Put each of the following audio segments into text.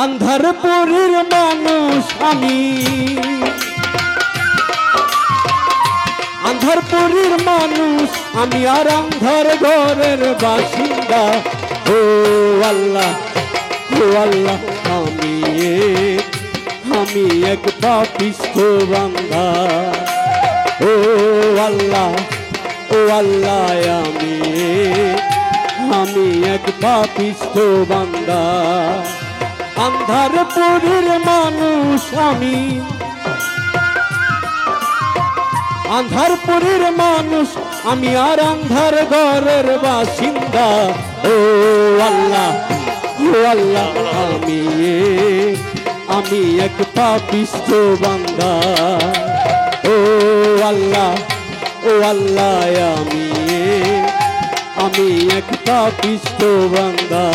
আন্ধারপুরের মানুষ আমি, আন্ধারপুরের মানুষ আমি, আর আন্ধার ঘরের বাসিন্দা। ও আল্লাহ, ও আল্লাহ, আমি এক পাপিষ্ঠ বান্দা। ও আল্লাহ, ও আল্লাহ, আমি এক পাপিষ্ঠ বান্দা। আন্ধারপুরের মানুষ আমি, আন্ধারপুরের মানুষ আমি, আর আন্ধার ঘরের বাসিন্দা। ও আল্লাহ, ও আল্লাহ, আমি এক পাপিষ্ঠ বান্দা। ও আল্লাহ, ও আল্লাহ, আমি এক পাপিষ্ঠ বান্দা।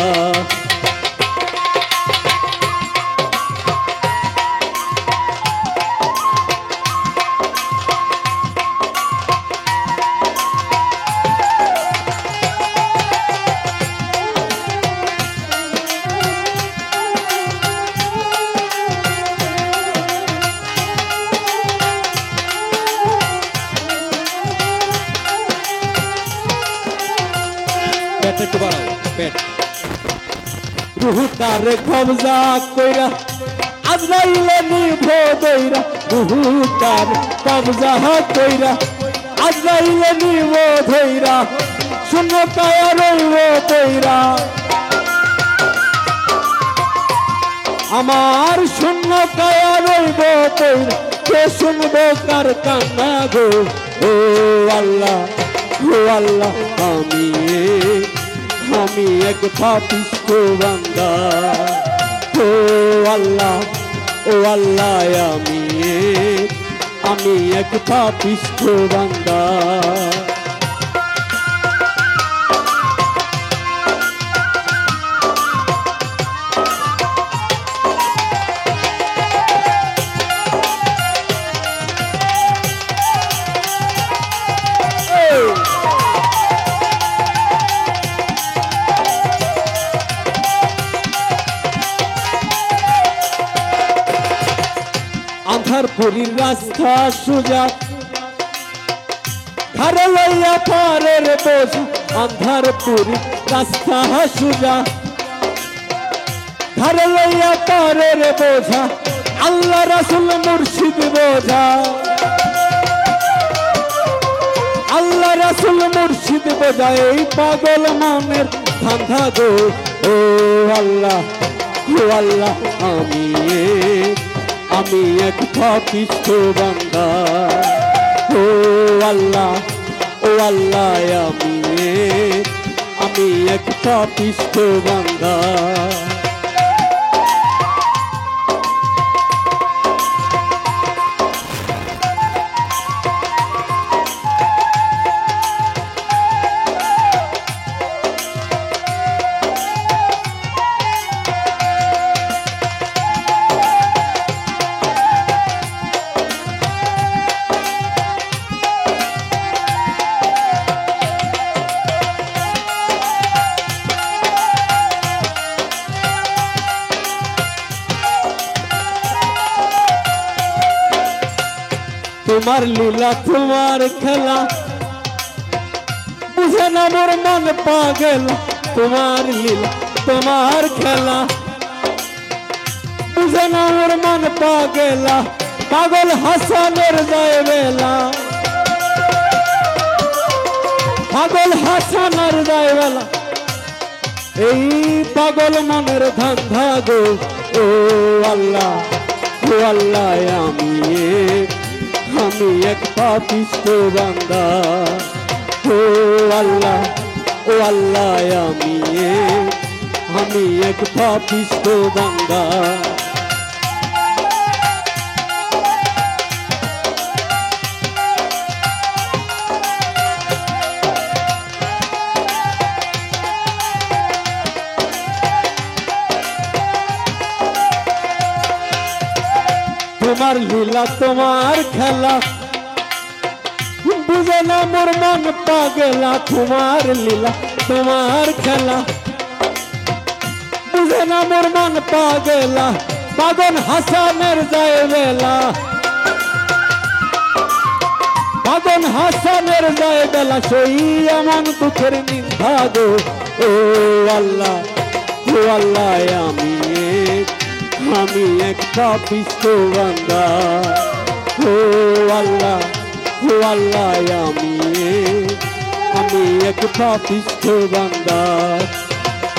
রুহুটার কবজা কইরা আজরাইলে নিভ দইরা, রুহুটার কবজা কইরা আজরাইলে নিভ ধইরা, শূন্য কায়া রইব কইরা। আমার শূন্য কায়া রইব কইরা, কে শুনবো কার কান্না গো। ও আল্লাহ, ও আল্লাহ, আমি এক পাপিষ্ঠ বান্দা। ও আল্লাহ, ও আল্লাহ, আমি এক পাপিষ্ঠ বান্দা। আন্ধারপুরের রাস্তা সোজা, ঘরে লইয়া পারের বোঝা। আন্ধারপুরের রাস্তা সোজা, ঘরে লইয়া পারের বোঝা, আল্লাহ রাসূল মুর্শিদ বোঝা। আল্লাহ রাসূল মুর্শিদ বোঝা, এই পাগল মনের ধান্ধা গো। ও আল্লাহ, ও আল্লাহ, আমি এক পাপিষ্ঠ বান্দা। ও আল্লাহ, ও আল্লাহ, আমি এক পাপিষ্ঠ বান্দা। তোমার লীলা, তোমার খেলা বুঝে না মোর মন পাগল। তোমার লীলা, তোমার খেলা বুঝে না মোর মন পাগলা। পাগল হাসানের যায় বেলা, পাগল হাসানের যায় বেলা, এই পাগল মনের ধান্ধা গো। ও আল্লাহ, ও আল্লাহ, আমি এক পাপিষ্ঠ বান্দা। ও আল্লাহ, ও আল্লাহ, আমি এক পাপিষ্ঠ বান্দা। তোমার লীলা, তোমার খেলা বুঝে না মোর মন পাগলা। তোমার লীলা, তোমার খেলা বুঝে না মোর মন পাগলা পাগল হাসানের যায় বেলা পাগল হাসানের যায় বেলা সেই এমন দুঃখের নিন্দা গো ও আল্লাহ আমি এক পাপিষ্ঠ বান্দা ও আল্লাহ আমি এক পাপিষ্ঠ বান্দা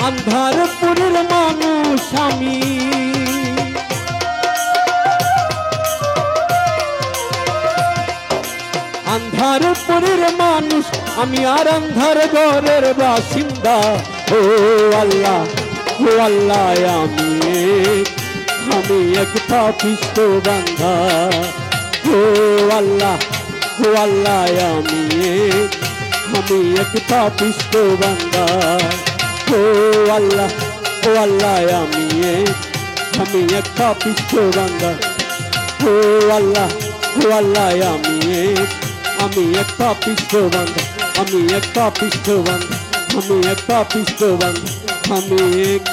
আন্ধারপুরের মানুষ আমি আন্ধারপুরের মানুষ আমি আর আন্ধার ঘরের বাসিন্দা ও আল্লাহ আমি এক পাপিষ্ঠ বান্দা ও আল্লাহ আমি এক পাপিষ্ঠ বান্দা ও আল্লাহ আমি এক পাপিষ্ঠ বান্দা ও আল্লাহ আমি এক পাপিষ্ঠ বান্দা আমি এক পাপিষ্ঠ বান্দা আমি এক পাপিষ্ঠ বান্দা আমি এক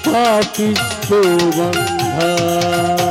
পাপিষ্ঠ বান্দা